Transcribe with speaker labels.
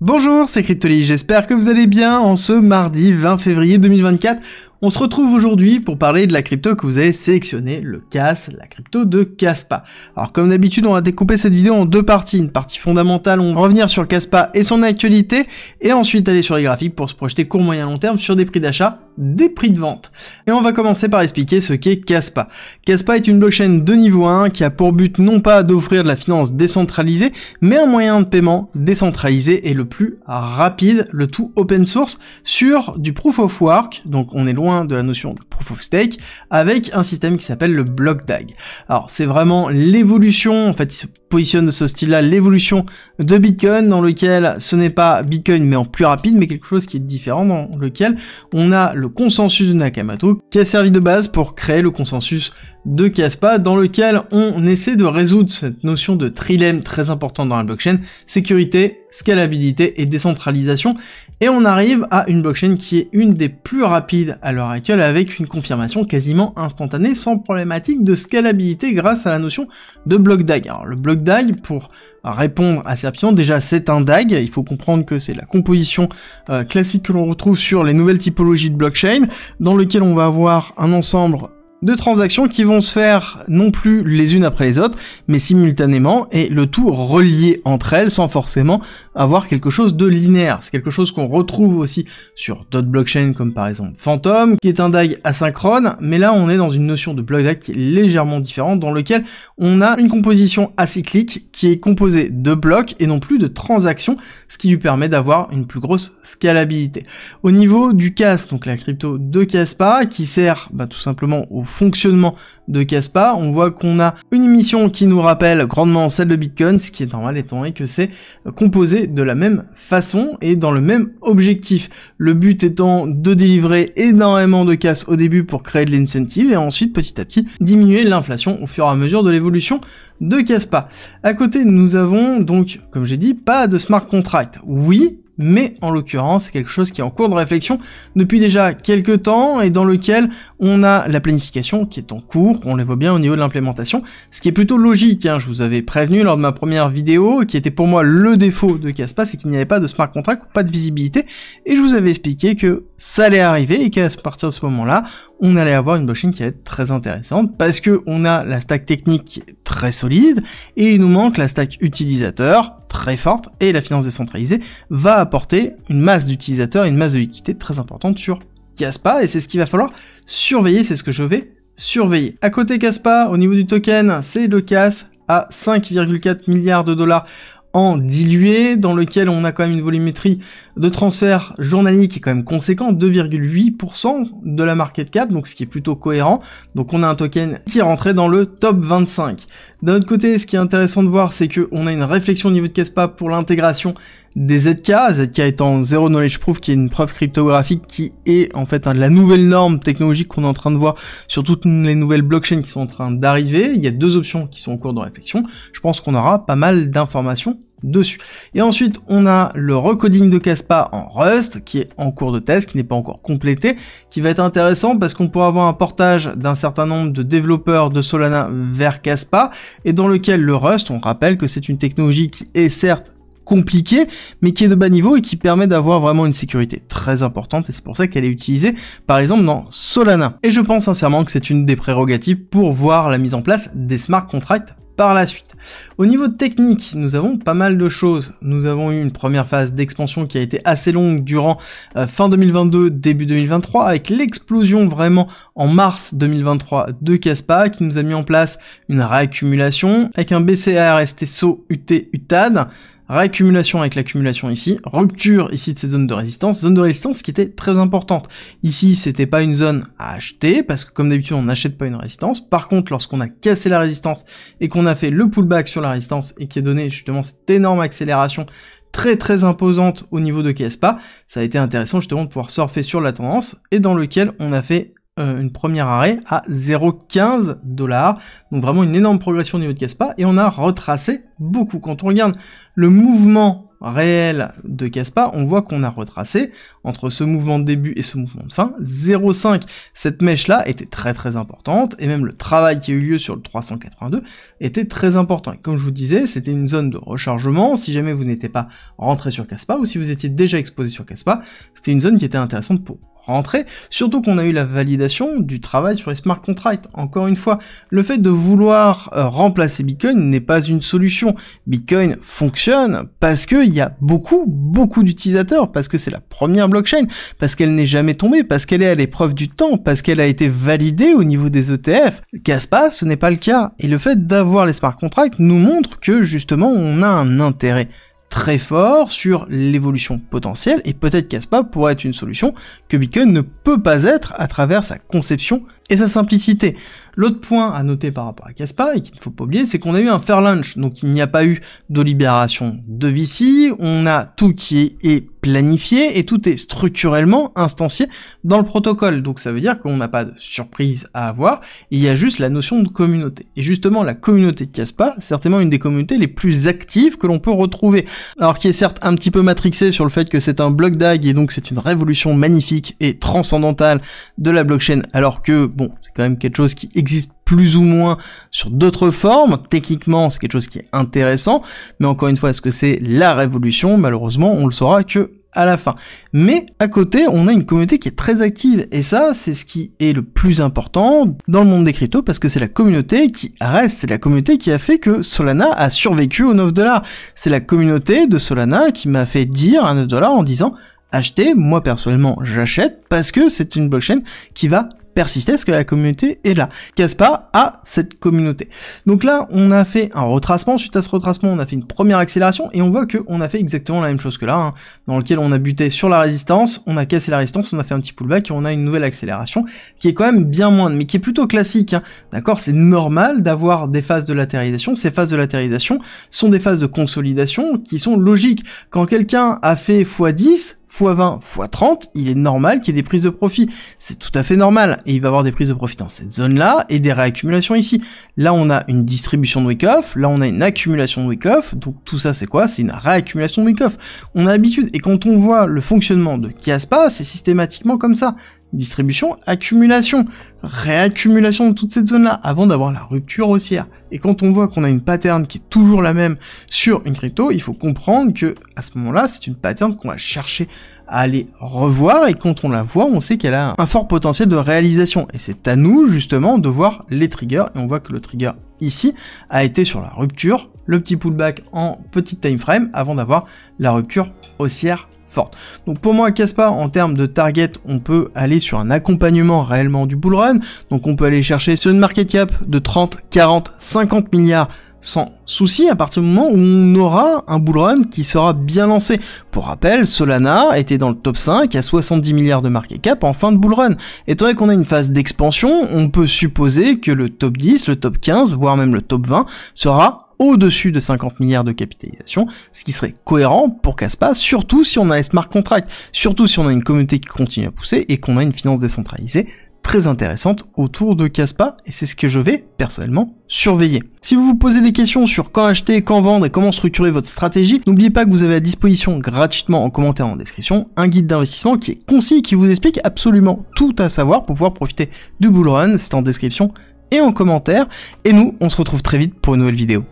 Speaker 1: Bonjour, c'est Cryptoly, j'espère que vous allez bien en ce mardi 20 février 2024. On se retrouve aujourd'hui pour parler de la crypto que vous avez sélectionnée, le CAS, la crypto de Kaspa. Alors comme d'habitude, on va découper cette vidéo en deux parties. Une partie fondamentale, on va revenir sur Kaspa et son actualité, et ensuite aller sur les graphiques pour se projeter court, moyen, long terme sur des prix d'achat, des prix de vente. Et on va commencer par expliquer ce qu'est Kaspa. Kaspa est une blockchain de niveau 1 qui a pour but non pas d'offrir de la finance décentralisée, mais un moyen de paiement décentralisé et le plus rapide, le tout open source, sur du proof of work, donc on est loin de la notion de proof of stake, avec un système qui s'appelle le block DAG. Alors c'est vraiment l'évolution, en fait il se positionne de ce style-là, l'évolution de Bitcoin, dans lequel ce n'est pas Bitcoin mais en plus rapide, mais quelque chose qui est différent, dans lequel on a le consensus de Nakamoto, qui a servi de base pour créer le consensus de Kaspa, dans lequel on essaie de résoudre cette notion de trilemme très importante dans la blockchain, sécurité, scalabilité et décentralisation, et on arrive à une blockchain qui est une des plus rapides à l'heure actuelle, avec une confirmation quasiment instantanée, sans problématique de scalabilité grâce à la notion de block DAG. Alors le block DAG, pour répondre assez rapidement, déjà c'est un DAG, il faut comprendre que c'est la composition classique que l'on retrouve sur les nouvelles typologies de blockchain, dans lequel on va avoir un ensemble de transactions qui vont se faire non plus les unes après les autres, mais simultanément, et le tout relié entre elles sans forcément avoir quelque chose de linéaire. C'est quelque chose qu'on retrouve aussi sur d'autres blockchains comme par exemple Phantom, qui est un DAG asynchrone, mais là on est dans une notion de block DAG qui est légèrement différente, dans lequel on a une composition acyclique qui est composée de blocs et non plus de transactions, ce qui lui permet d'avoir une plus grosse scalabilité. Au niveau du CAS, donc la crypto de Kaspa, qui sert tout simplement au fonctionnement de Kaspa, on voit qu'on a une émission qui nous rappelle grandement celle de Bitcoin, ce qui est normal étant donné que c'est composé de la même façon et dans le même objectif. Le but étant de délivrer énormément de CAS au début pour créer de l'incentive et ensuite petit à petit diminuer l'inflation au fur et à mesure de l'évolution de Kaspa. À côté, nous avons donc, comme j'ai dit, pas de smart contract. Oui, mais en l'occurrence, c'est quelque chose qui est en cours de réflexion depuis déjà quelques temps et dans lequel on a la planification qui est en cours, on les voit bien au niveau de l'implémentation, ce qui est plutôt logique, hein. Je vous avais prévenu lors de ma première vidéo, qui était pour moi le défaut de Kaspa, c'est qu'il n'y avait pas de smart contract ou pas de visibilité, et je vous avais expliqué que ça allait arriver et qu'à partir de ce moment-là, on allait avoir une blockchain qui allait être très intéressante, parce que on a la stack technique qui est très solide, et il nous manque la stack utilisateur, très forte, et la finance décentralisée va apporter une masse d'utilisateurs et une masse de liquidité très importante sur Kaspa, et c'est ce qu'il va falloir surveiller, c'est ce que je vais surveiller. À côté Kaspa, au niveau du token, c'est le CAS à 5,4 milliards de dollars en dilué, dans lequel on a quand même une volumétrie de transfert journalier qui est quand même conséquent, 2,8% de la market cap, donc ce qui est plutôt cohérent. Donc on a un token qui est rentré dans le top 25. D'un autre côté, ce qui est intéressant de voir, c'est qu'on a une réflexion au niveau de Kaspa pour l'intégration des ZK étant Zero Knowledge Proof, qui est une preuve cryptographique qui est en fait la nouvelle norme technologique qu'on est en train de voir sur toutes les nouvelles blockchains qui sont en train d'arriver. Il y a deux options qui sont en cours de réflexion. Je pense qu'on aura pas mal d'informations dessus. Et ensuite, on a le recoding de Kaspa en Rust, qui est en cours de test, qui n'est pas encore complété, qui va être intéressant parce qu'on pourra avoir un portage d'un certain nombre de développeurs de Solana vers Kaspa, et dans lequel le Rust, on rappelle que c'est une technologie qui est certes compliquée, mais qui est de bas niveau et qui permet d'avoir vraiment une sécurité très importante, et c'est pour ça qu'elle est utilisée par exemple dans Solana. Et je pense sincèrement que c'est une des prérogatives pour voir la mise en place des smart contracts par la suite. Au niveau technique, nous avons pas mal de choses. Nous avons eu une première phase d'expansion qui a été assez longue durant fin 2022, début 2023, avec l'explosion vraiment en mars 2023 de Kaspa, qui nous a mis en place une réaccumulation avec un BCARST-SO UT UTAD, réaccumulation avec l'accumulation ici, rupture ici de cette zone de résistance qui était très importante. Ici, c'était pas une zone à acheter, parce que comme d'habitude, on n'achète pas une résistance. Par contre, lorsqu'on a cassé la résistance et qu'on a fait le pullback sur la résistance et qui a donné justement cette énorme accélération très imposante au niveau de Kaspa, ça a été intéressant justement de pouvoir surfer sur la tendance, et dans lequel on a fait une première arrêt à 0,15 $, donc vraiment une énorme progression au niveau de Kaspa, et on a retracé beaucoup. Quand on regarde le mouvement réel de Kaspa, on voit qu'on a retracé entre ce mouvement de début et ce mouvement de fin 0,5. Cette mèche-là était très très importante, et même le travail qui a eu lieu sur le 382 était très important. Et comme je vous disais, c'était une zone de rechargement. Si jamais vous n'étiez pas rentré sur Kaspa, ou si vous étiez déjà exposé sur Kaspa, c'était une zone qui était intéressante pour rentrer, surtout qu'on a eu la validation du travail sur les smart contracts. Encore une fois, le fait de vouloir remplacer Bitcoin n'est pas une solution. Bitcoin fonctionne parce qu'il y a beaucoup d'utilisateurs, parce que c'est la première blockchain, parce qu'elle n'est jamais tombée, parce qu'elle est à l'épreuve du temps, parce qu'elle a été validée au niveau des ETF. Kaspa, ce n'est pas le cas. Et le fait d'avoir les smart contracts nous montre que justement on a un intérêt très fort sur l'évolution potentielle, et peut-être Kaspa pourrait être une solution que Bitcoin ne peut pas être à travers sa conception et sa simplicité. L'autre point à noter par rapport à Kaspa, et qu'il ne faut pas oublier, c'est qu'on a eu un fair lunch, donc il n'y a pas eu de libération de VC, on a tout qui est planifié, et tout est structurellement instancié dans le protocole, donc ça veut dire qu'on n'a pas de surprise à avoir, il y a juste la notion de communauté. Et justement, la communauté de Kaspa, c'est certainement une des communautés les plus actives que l'on peut retrouver, alors qui est certes un petit peu matrixé sur le fait que c'est un bloc DAG, et donc c'est une révolution magnifique et transcendantale de la blockchain, alors que, bon, c'est quand même quelque chose qui existe plus ou moins sur d'autres formes. Techniquement, c'est quelque chose qui est intéressant, mais encore une fois, est-ce que c'est la révolution? Malheureusement, on le saura que à la fin. Mais à côté, on a une communauté qui est très active, et ça, c'est ce qui est le plus important dans le monde des cryptos, parce que c'est la communauté qui reste, c'est la communauté qui a fait que Solana a survécu aux 9$. C'est la communauté de Solana qui m'a fait dire à 9$ en disant achetez, moi personnellement j'achète, parce que c'est une blockchain qui va persister, parce que la communauté est là. Kaspa a cette communauté. Donc là, on a fait un retracement. Suite à ce retracement, on a fait une première accélération, et on voit qu'on a fait exactement la même chose que là, hein, dans lequel on a buté sur la résistance, on a cassé la résistance, on a fait un petit pullback, et on a une nouvelle accélération, qui est quand même bien moindre, mais qui est plutôt classique, hein, d'accord? C'est normal d'avoir des phases de latéralisation. Ces phases de latéralisation sont des phases de consolidation qui sont logiques. Quand quelqu'un a fait x10, x20, x30, il est normal qu'il y ait des prises de profit. C'est tout à fait normal. Et il va y avoir des prises de profit dans cette zone-là et des réaccumulations ici. Là, on a une distribution de wick-off. Là, on a une accumulation de wick-off. Donc, tout ça, c'est quoi? C'est une réaccumulation de wick-off. On a l'habitude. Et quand on voit le fonctionnement de Kaspa, c'est systématiquement comme ça. Distribution, accumulation, réaccumulation de toute cette zone-là avant d'avoir la rupture haussière. Et quand on voit qu'on a une pattern qui est toujours la même sur une crypto, il faut comprendre que à ce moment-là, c'est une pattern qu'on va chercher à aller revoir, et quand on la voit, on sait qu'elle a un fort potentiel de réalisation. Et c'est à nous, justement, de voir les triggers, et on voit que le trigger ici a été sur la rupture, le petit pullback en petit time frame avant d'avoir la rupture haussière forte. Donc pour moi, Kaspa, en termes de target, on peut aller sur un accompagnement réellement du bull run. Donc on peut aller chercher sur une market cap de 30, 40, 50 milliards sans souci à partir du moment où on aura un bull run qui sera bien lancé. Pour rappel, Solana était dans le top 5 à 70 milliards de market cap en fin de bull run. Étant donné qu'on a une phase d'expansion, on peut supposer que le top 10, le top 15, voire même le top 20 sera au-dessus de 50 milliards de capitalisation, ce qui serait cohérent pour Kaspa, surtout si on a les smart contracts, surtout si on a une communauté qui continue à pousser et qu'on a une finance décentralisée très intéressante autour de Kaspa, et c'est ce que je vais personnellement surveiller. Si vous vous posez des questions sur quand acheter, quand vendre et comment structurer votre stratégie, n'oubliez pas que vous avez à disposition gratuitement en commentaire en description un guide d'investissement qui est concis et qui vous explique absolument tout à savoir pour pouvoir profiter du bull run. C'est en description et en commentaire, et nous on se retrouve très vite pour une nouvelle vidéo.